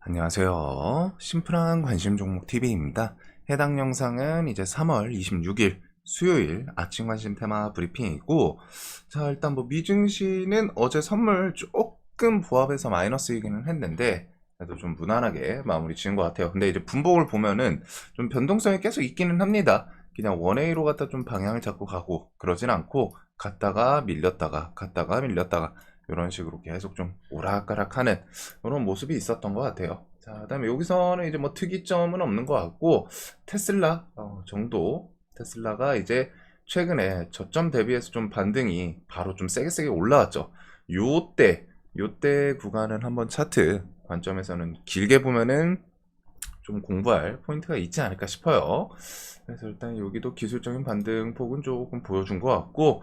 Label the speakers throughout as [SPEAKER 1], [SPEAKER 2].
[SPEAKER 1] 안녕하세요. 심플한 관심 종목 TV입니다. 해당 영상은 이제 3월 26일 수요일 아침 관심 테마 브리핑이고, 자, 일단 뭐 미증시는 어제 선물 조금 부합해서 마이너스이기는 했는데, 그래도 좀 무난하게 마무리 지은 것 같아요. 근데 이제 분봉을 보면은 좀 변동성이 계속 있기는 합니다. 그냥 원웨이로 갔다 좀 방향을 잡고 가고 그러진 않고, 갔다가 밀렸다가 갔다가 밀렸다가 이런 식으로 계속 좀 오락가락하는 그런 모습이 있었던 것 같아요. 자, 그다음에 여기서는 이제 뭐 특이점은 없는 것 같고, 테슬라 정도, 테슬라가 이제 최근에 저점 대비해서 좀 반등이 바로 좀 세게 올라왔죠. 요때 구간은 한번 차트 관점에서는 길게 보면은 좀 공부할 포인트가 있지 않을까 싶어요. 그래서 일단 여기도 기술적인 반등 폭은 조금 보여준 것 같고,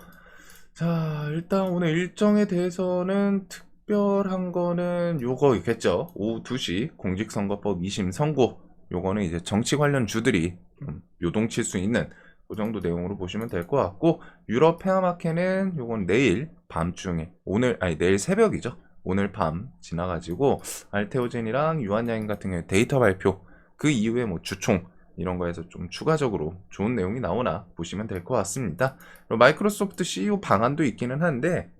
[SPEAKER 1] 자, 일단 오늘 일정에 대해서는 특별한 거는 요거 있겠죠. 오후 2시 공직선거법 2심 선고. 요거는 이제 정치 관련 주들이 좀 요동칠 수 있는 그 정도 내용으로 보시면 될 것 같고, 유럽 페어마켓은 요건 내일 밤중에, 내일 새벽이죠. 오늘 밤 지나가지고 알테오젠이랑 유한양행 같은 경우에 데이터 발표, 그 이후에 뭐 주총 이런 거에서 좀 추가적으로 좋은 내용이 나오나 보시면 될 것 같습니다. 마이크로소프트 CEO 방안도 있기는 한데,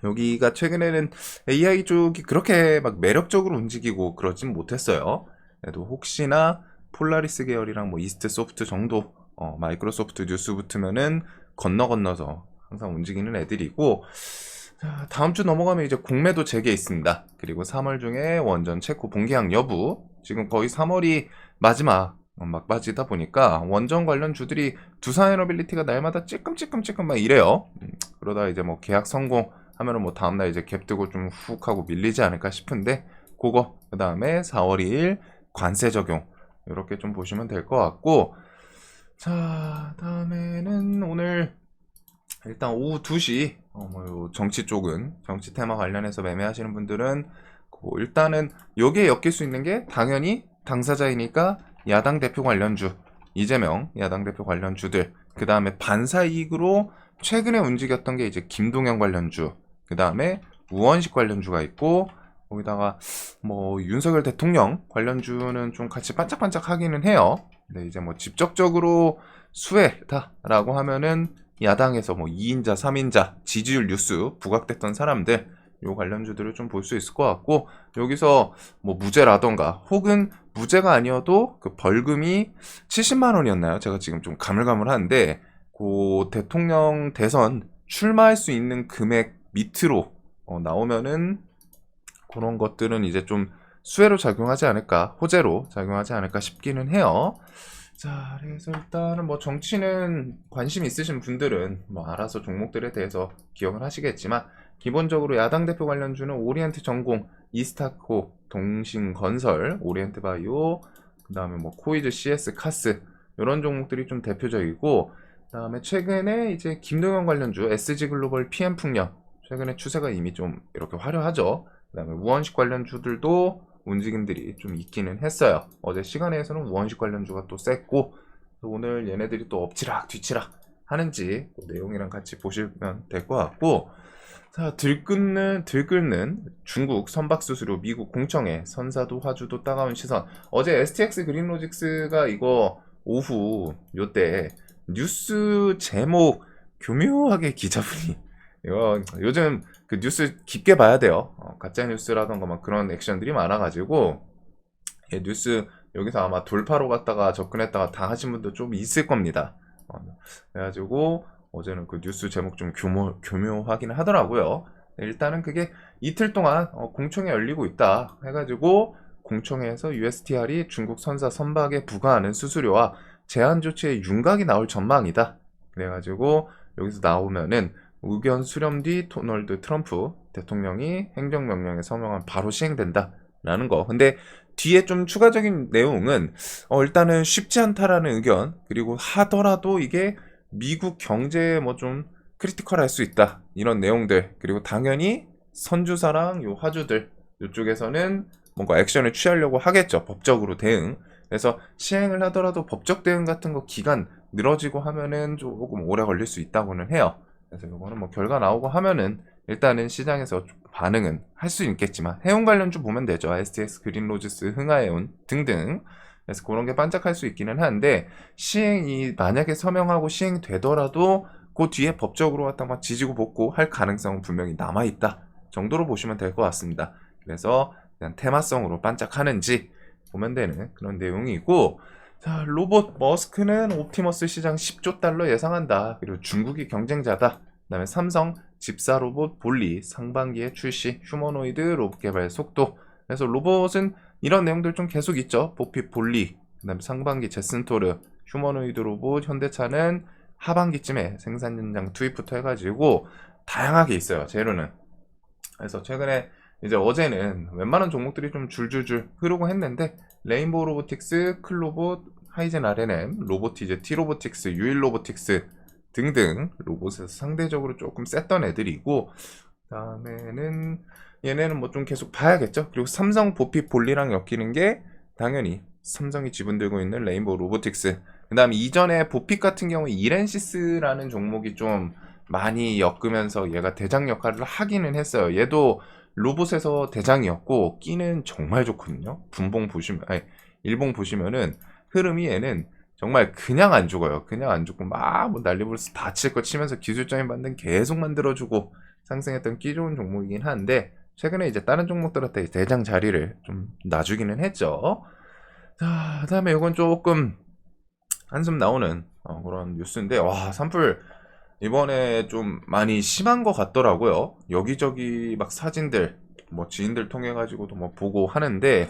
[SPEAKER 1] 여기가 최근에는 AI 쪽이 그렇게 막 매력적으로 움직이고 그러진 못했어요. 그래도 혹시나 폴라리스 계열이랑 뭐 이스트 소프트 정도 마이크로소프트 뉴스 붙으면은 건너서 항상 움직이는 애들이고, 자, 다음 주 넘어가면 이제 공매도 재개 있습니다. 그리고 3월 중에 원전 체코 본계약 여부, 지금 거의 3월이 마지막 막바지다 보니까 원전 관련 주들이 두산에너빌리티가 날마다 찔끔찔끔 막 이래요. 그러다 이제 뭐 계약 성공하면은 뭐 다음날 이제 갭 뜨고 좀 훅 하고 밀리지 않을까 싶은데, 그거 그 다음에 4월 2일 관세 적용 이렇게 좀 보시면 될 것 같고, 자, 다음에는 오늘 일단 오후 2시 뭐 정치 쪽은 정치 테마 관련해서 매매하시는 분들은 일단은 여기에 엮일 수 있는 게 당연히 당사자이니까 야당 대표 관련주, 이재명 야당 대표 관련주들, 그 다음에 반사 이익으로 최근에 움직였던 게 이제 김동연 관련주, 그 다음에 우원식 관련주가 있고, 거기다가 뭐 윤석열 대통령 관련주는 좀 같이 반짝반짝 하기는 해요. 근데 이제 뭐 직접적으로 수혜다라고 하면은 야당에서 뭐 2인자, 3인자 지지율 뉴스 부각됐던 사람들, 요 관련주들을 좀 볼 수 있을 것 같고, 여기서 뭐 무죄라던가 혹은 무죄가 아니어도 그 벌금이 70만 원이었나요? 제가 지금 좀 가물가물한데, 그 대통령 대선 출마할 수 있는 금액 밑으로 나오면은 그런 것들은 이제 좀 수혜로 작용하지 않을까, 호재로 작용하지 않을까 싶기는 해요. 자, 그래서 일단은 뭐 정치는 관심 있으신 분들은 뭐 알아서 종목들에 대해서 기억을 하시겠지만, 기본적으로 야당 대표 관련주는 오리엔트 전공, 이스타코, 동신건설, 오리엔트 바이오, 그 다음에 뭐 코이즈, CS, 카스 이런 종목들이 좀 대표적이고, 그 다음에 최근에 이제 김동연 관련주, SG 글로벌, PM 풍력, 최근에 추세가 이미 좀 이렇게 화려하죠. 그 다음에 우원식 관련주들도 움직임들이 좀 있기는 했어요. 어제 시간에서는 우원식 관련주가 또 셌고, 오늘 얘네들이 또 엎치락 뒤치락 하는지 그 내용이랑 같이 보시면 될 것 같고, 자, 들끓는 중국 선박수수료, 미국 공청회, 선사도 화주도 따가운 시선. 어제 STX 그린로직스가 이거 오후 요때 뉴스 제목 교묘하게 기자분이, 이거 요즘 그 뉴스 깊게 봐야 돼요. 가짜 뉴스라던가 막 그런 액션들이 많아가지고, 뉴스 여기서 아마 돌파로 갔다가 접근했다가 당하신 분도 좀 있을 겁니다. 그래가지고 어제는 그 뉴스 제목 좀 교묘하긴 하더라고요. 일단은 그게 이틀 동안 공청회 열리고 있다 해가지고, 공청회에서 USTR이 중국 선사 선박에 부과하는 수수료와 제한 조치의 윤곽이 나올 전망이다. 그래가지고 여기서 나오면은 의견 수렴 뒤 도널드 트럼프 대통령이 행정명령에 서명하면 바로 시행된다라는 거. 근데 뒤에 좀 추가적인 내용은 일단은 쉽지 않다라는 의견, 그리고 하더라도 이게 미국 경제에 뭐 좀 크리티컬할 수 있다 이런 내용들, 그리고 당연히 선주사랑 요 화주들 이쪽에서는 뭔가 액션을 취하려고 하겠죠. 법적으로 대응. 그래서 시행을 하더라도 법적 대응 같은 거 기간 늘어지고 하면은 조금 오래 걸릴 수 있다고는 해요. 그래서 이거는 뭐 결과 나오고 하면은 일단은 시장에서 좀 반응은 할 수 있겠지만 해운 관련주 보면 되죠. STX, 그린로지스, 흥하해운 등등. 그래서 그런 게 반짝할 수 있기는 한데 시행이 만약에 서명하고 시행되더라도 그 뒤에 법적으로 갖다 막 지지고 볶고 할 가능성은 분명히 남아있다 정도로 보시면 될 것 같습니다. 그래서 그냥 테마성으로 반짝하는지 보면 되는 그런 내용이고, 자, 로봇 머스크는 옵티머스 시장 10조 달러 예상한다. 그리고 중국이 경쟁자다. 그다음에 삼성 집사 로봇 볼리 상반기에 출시, 휴머노이드 로봇 개발 속도. 그래서 로봇은 이런 내용들 좀 계속 있죠. 보핏 볼리, 그다음에 상반기 제슨토르, 휴머노이드 로봇, 현대차는 하반기쯤에 생산 연장 투입부터 해가지고 다양하게 있어요. 재료는. 그래서 최근에 이제 어제는 웬만한 종목들이 좀 줄줄줄 흐르고 했는데 레인보우 로보틱스, 클로봇, 하이젠 RNM, 로보티즈, T로보틱스, 유일 로보틱스 등등 로봇에서 상대적으로 조금 셌던 애들이고, 다음에는 얘네는 뭐 좀 계속 봐야겠죠. 그리고 삼성 보핏 볼리랑 엮이는 게 당연히 삼성이 지분 들고 있는 레인보우 로보틱스. 그 다음에 이전에 보핏 같은 경우 이렌시스라는 종목이 좀 많이 엮으면서 얘가 대장 역할을 하기는 했어요. 얘도 로봇에서 대장이었고 끼는 정말 좋거든요. 분봉 보시면, 아니, 일봉 보시면은 흐름이 얘는 정말 그냥 안 죽어요. 그냥 안 죽고 막 뭐 난리부르스 다칠 거 치면서 기술적인 반등 계속 만들어주고 상승했던 끼 좋은 종목이긴 한데 최근에 이제 다른 종목들한테 대장 자리를 좀 놔주기는 했죠. 자, 그다음에 이건 조금 한숨 나오는 그런 뉴스인데, 와, 산불 이번에 좀 많이 심한 것 같더라고요. 여기저기 막 사진들, 뭐 지인들 통해 가지고도 뭐 보고 하는데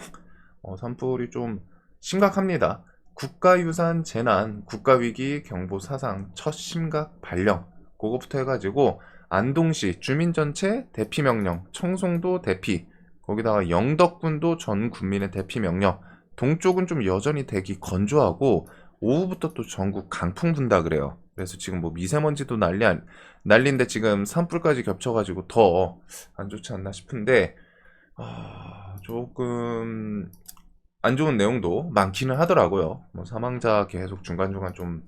[SPEAKER 1] 산불이 좀 심각합니다. 국가유산 재난, 국가위기 경보 사상 첫 심각 발령, 그거부터 해가지고 안동시 주민 전체 대피 명령, 청송도 대피, 거기다가 영덕군도 전 국민의 대피 명령. 동쪽은 좀 여전히 대기 건조하고 오후부터 또 전국 강풍 분다 그래요. 그래서 지금 뭐 미세먼지도 난리인데 지금 산불까지 겹쳐가지고 더 안 좋지 않나 싶은데, 조금 안 좋은 내용도 많기는 하더라고요. 뭐 사망자 계속 중간중간 좀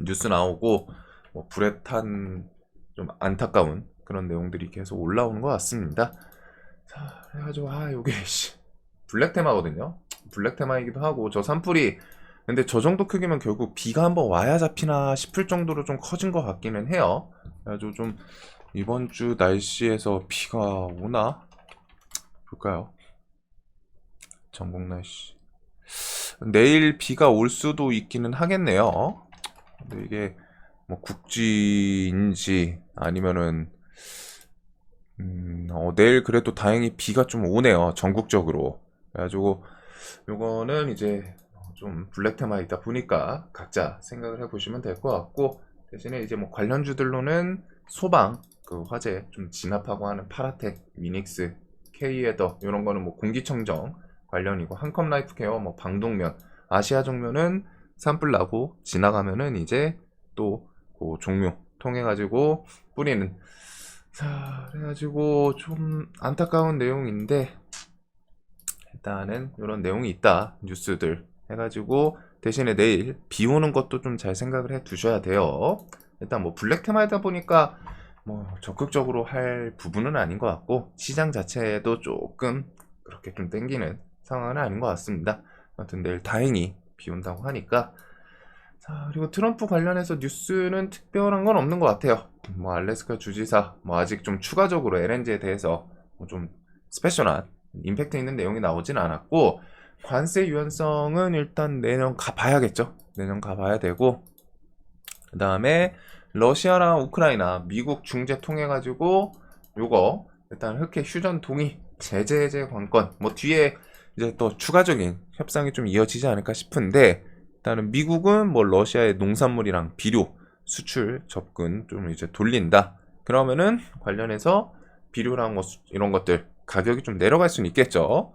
[SPEAKER 1] 뉴스 나오고 뭐 불에 탄 좀 안타까운 그런 내용들이 계속 올라오는 것 같습니다. 자, 그래가지고 요게 블랙 테마거든요. 블랙 테마이기도 하고 저 산불이 근데 저 정도 크기면 결국 비가 한번 와야 잡히나 싶을 정도로 좀 커진 것 같기는 해요. 그래가지고 좀 이번 주 날씨에서 비가 오나 볼까요? 전국 날씨. 내일 비가 올 수도 있기는 하겠네요. 근데 이게 뭐 국지인지 아니면은 내일 그래도 다행히 비가 좀 오네요. 전국적으로. 그래가지고 요거는 이제 좀 블랙 테마이다 보니까 각자 생각을 해보시면 될 것 같고, 대신에 이제 뭐 관련주들로는 소방, 그 화재 좀 진압하고 하는 파라텍, 미닉스, K웨더 이런 거는 뭐 공기청정 관련이고, 한컴 라이프 케어, 뭐 방독면, 아시아 종묘는 산불 나고 지나가면은 이제 또 그 종묘 통해 가지고 뿌리는. 자, 그래가지고 좀 안타까운 내용인데 일단은 이런 내용이 있다 뉴스들 해가지고 대신에 내일 비 오는 것도 좀 잘 생각을 해 두셔야 돼요. 일단 뭐 블랙 테마이다 보니까 뭐 적극적으로 할 부분은 아닌 것 같고 시장 자체도 조금 그렇게 좀 땡기는 상황은 아닌 것 같습니다. 아무튼 내일 다행히 비 온다고 하니까. 자, 그리고 트럼프 관련해서 뉴스는 특별한 건 없는 것 같아요. 뭐 알래스카 주지사 뭐 아직 좀 추가적으로 LNG에 대해서 뭐좀 스페셜한 임팩트 있는 내용이 나오진 않았고, 관세 유연성은 일단 내년 가봐야겠죠. 내년 가봐야 되고, 그 다음에 러시아랑 우크라이나 미국 중재 통해 가지고 요거 일단 흑해 휴전 동의 제재 해제 관건 뭐 뒤에 이제 또 추가적인 협상이 좀 이어지지 않을까 싶은데, 일단은 미국은 뭐 러시아의 농산물이랑 비료 수출 접근 좀 이제 돌린다. 그러면은 관련해서 비료랑 뭐 이런 것들 가격이 좀 내려갈 수는 있겠죠.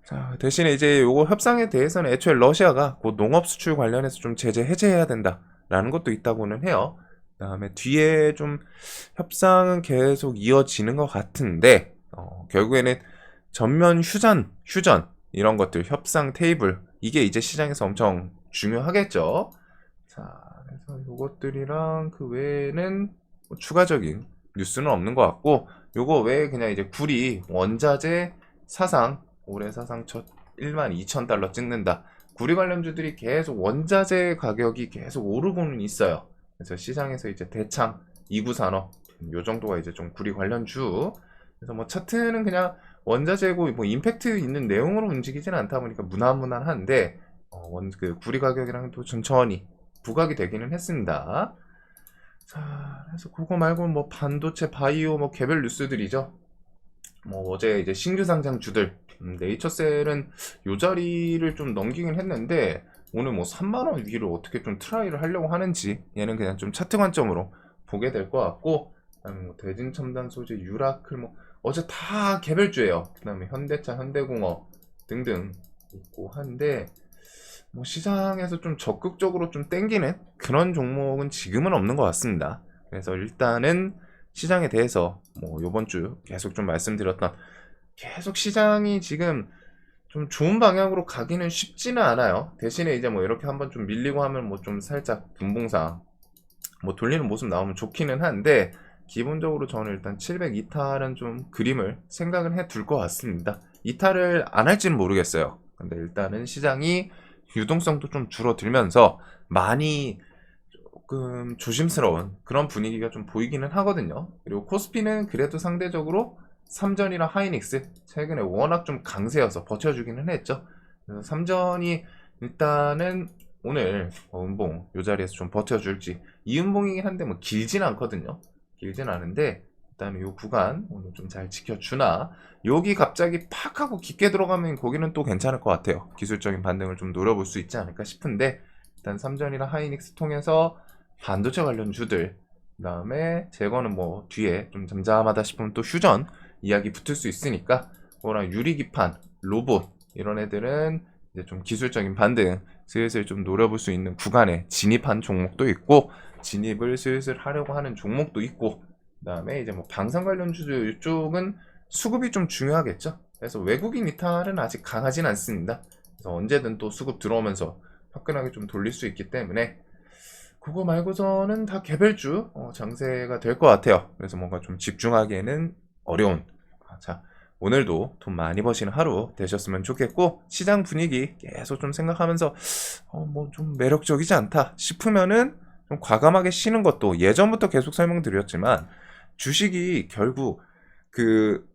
[SPEAKER 1] 자, 대신에 이제 요거 협상에 대해서는 애초에 러시아가 그 농업 수출 관련해서 좀 제재 해제해야 된다라는 것도 있다고는 해요. 그다음에 뒤에 좀 협상은 계속 이어지는 것 같은데 결국에는 전면 휴전 이런 것들 협상 테이블 이게 이제 시장에서 엄청 중요하겠죠. 자, 그래서 이것들이랑 그 외에는 뭐 추가적인 뉴스는 없는 것 같고, 요거 외에 그냥 이제 구리 원자재 사상 올해 사상 첫 12,000달러 찍는다. 구리 관련주들이 계속 원자재 가격이 계속 오르고는 있어요. 그래서 시장에서 이제 대창, 이구산업 요 정도가 이제 좀 구리 관련주. 그래서 뭐 차트는 그냥 원자재고 뭐 임팩트 있는 내용으로 움직이지는 않다 보니까 무난무난한데 그 구리 가격이랑 또 천천히 부각이 되기는 했습니다. 자, 그래서 그거 말고 뭐 반도체, 바이오 뭐 개별 뉴스들이죠. 뭐 어제 이제 신규 상장주들 네이처셀은 요 자리를 좀 넘기긴 했는데 오늘 뭐 3만 원 위로 어떻게 좀 트라이를 하려고 하는지 얘는 그냥 좀 차트 관점으로 보게 될 것 같고, 그다음에 뭐 대진첨단 소재, 유라클 뭐 어제 다 개별주예요. 그다음에 현대차, 현대공업 등등 있고 한데 뭐 시장에서 좀 적극적으로 좀 땡기는 그런 종목은 지금은 없는 것 같습니다. 그래서 일단은 시장에 대해서 뭐 요번 주 계속 좀 말씀드렸던 계속 시장이 지금 좀 좋은 방향으로 가기는 쉽지는 않아요. 대신에 이제 뭐 이렇게 한번 좀 밀리고 하면 뭐 좀 살짝 분봉상 뭐 돌리는 모습 나오면 좋기는 한데 기본적으로 저는 일단 702탈은 좀 그림을 생각을 해 둘 것 같습니다. 이탈을 안 할지는 모르겠어요. 근데 일단은 시장이 유동성도 좀 줄어들면서 많이 조금 조심스러운 그런 분위기가 좀 보이기는 하거든요. 그리고 코스피는 그래도 상대적으로 삼전이랑 하이닉스 최근에 워낙 좀 강세여서 버텨주기는 했죠. 그래서 삼전이 일단은 오늘 음봉 요 자리에서 좀 버텨줄지, 이 음봉이긴 한데 뭐 길진 않거든요. 길진 않은데 일단 요 구간 오늘 좀 잘 지켜주나, 여기 갑자기 팍 하고 깊게 들어가면 거기는 또 괜찮을 것 같아요. 기술적인 반등을 좀 노려볼 수 있지 않을까 싶은데 일단 삼전이랑 하이닉스 통해서 반도체 관련 주들, 그 다음에 제거는 뭐 뒤에 좀 잠잠하다 싶으면 또 휴전 이야기 붙을 수 있으니까 그거랑 유리기판, 로봇 이런 애들은 이제 좀 기술적인 반등 슬슬 좀 노려볼 수 있는 구간에 진입한 종목도 있고, 진입을 슬슬 하려고 하는 종목도 있고, 그 다음에 이제 뭐 방산 관련주들 이쪽은 수급이 좀 중요하겠죠. 그래서 외국인 이탈은 아직 강하진 않습니다. 그래서 언제든 또 수급 들어오면서 화끈하게 좀 돌릴 수 있기 때문에 그거 말고서는 다 개별주 장세가 될 것 같아요. 그래서 뭔가 좀 집중하기에는 어려운. 자, 오늘도 돈 많이 버시는 하루 되셨으면 좋겠고, 시장 분위기 계속 좀 생각하면서 뭐 좀 매력적이지 않다 싶으면은 좀 과감하게 쉬는 것도, 예전부터 계속 설명드렸지만 주식이 결국 그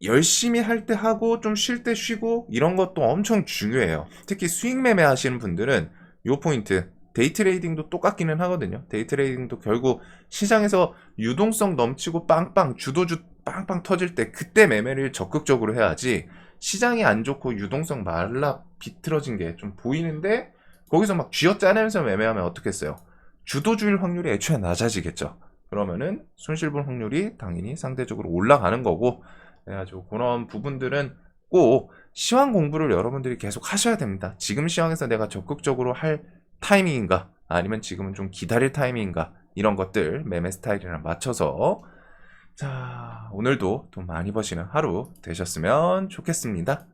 [SPEAKER 1] 열심히 할 때 하고 좀 쉴 때 쉬고 이런 것도 엄청 중요해요. 특히 수익 매매 하시는 분들은 요 포인트, 데이 트레이딩도 똑같기는 하거든요. 데이 트레이딩도 결국 시장에서 유동성 넘치고 빵빵 주도주 빵빵 터질 때 그때 매매를 적극적으로 해야지, 시장이 안 좋고 유동성 말라 비틀어진 게 좀 보이는데 거기서 막 쥐어짜내면서 매매하면 어떻겠어요? 주도주일 확률이 애초에 낮아지겠죠. 그러면은 손실 볼 확률이 당연히 상대적으로 올라가는 거고, 그래가지고 그런 부분들은 꼭 시황 공부를 여러분들이 계속 하셔야 됩니다. 지금 시황에서 내가 적극적으로 할 타이밍인가, 아니면 지금은 좀 기다릴 타이밍인가, 이런 것들 매매 스타일이랑 맞춰서. 자, 오늘도 돈 많이 버시는 하루 되셨으면 좋겠습니다.